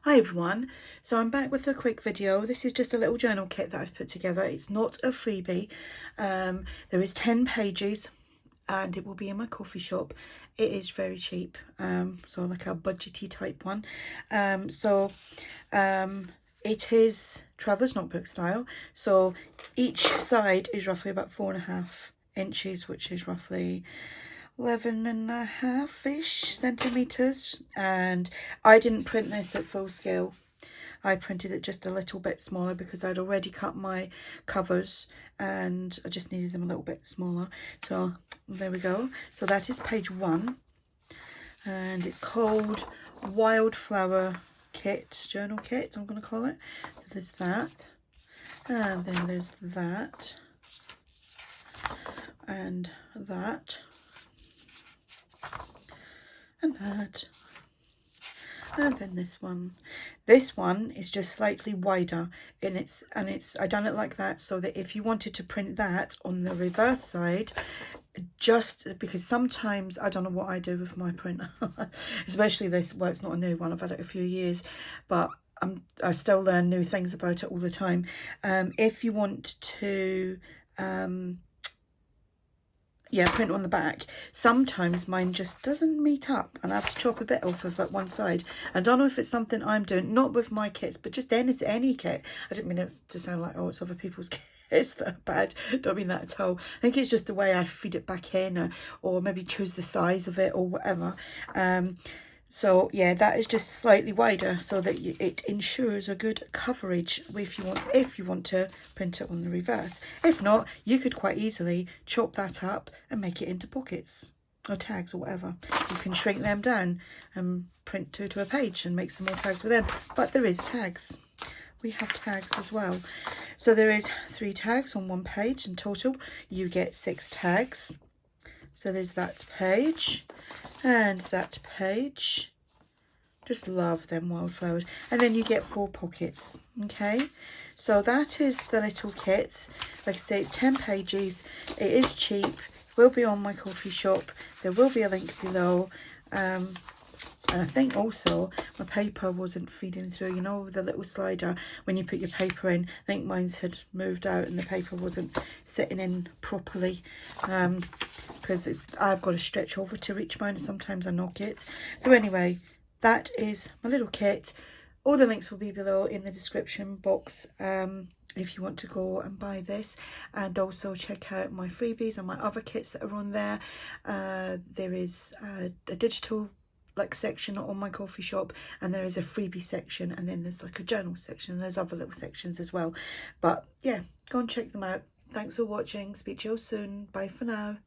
Hi everyone, so I'm back with a quick video. This is just a little journal kit that I've put together. It's not a freebie. There is 10 pages and it will be in my coffee shop. It is very cheap, so like a budgety type one. It is Traveller's Notebook style. So each side is roughly about 4.5 inches, which is roughly 11.5-ish centimeters, and I didn't print this at full scale. I printed it just a little bit smaller because I'd already cut my covers and I just needed them a little bit smaller. So there we go. So that is page 1 and it's called Wildflower Kit, Journal Kit, I'm going to call it. So there's that, and then there's that, and that, and that, and then this one. This one is just slightly wider, and it's I done it like that so that if you wanted to print that on the reverse side, just because sometimes I don't know what I do with my printer, especially this. Well, it's not a new one, I've had it a few years, but I still learn new things about it all the time. If you want to print on the back, sometimes mine just doesn't meet up and I have to chop a bit off of that one side. I don't know if it's something I'm doing, not with my kits, but just any kit. I didn't mean it to sound like, oh, it's other people's kits that are bad. Don't mean that at all. I think it's just the way I feed it back in, or maybe choose the size of it or whatever. So yeah, that is just slightly wider so that it ensures a good coverage if you want to print it on the reverse. If not, you could quite easily chop that up and make it into pockets or tags or whatever. You can shrink them down and print two to a page and make some more tags with them. But there is tags. We have tags as well. So there is 3 tags on one page in total. You get 6 tags. So there's that page and that page. Just love them wildflowers. And then you get 4 pockets. Okay, so that is the little kit. Like I say, it's 10 pages. It is cheap. It will be on my coffee shop. There will be a link below. And I think also my paper wasn't feeding through, you know, the little slider when you put your paper in. I think mine's had moved out and the paper wasn't sitting in properly, because I've got to stretch over to reach mine and sometimes I knock it. So anyway, that is my little kit. All the links will be below in the description box if you want to go and buy this, and also check out my freebies and my other kits that are on there. There is a digital section on my coffee shop, and there is a freebie section, and then there's like a journal section, and there's other little sections as well. But yeah, go and check them out. Thanks for watching. Speak to you all soon. Bye for now.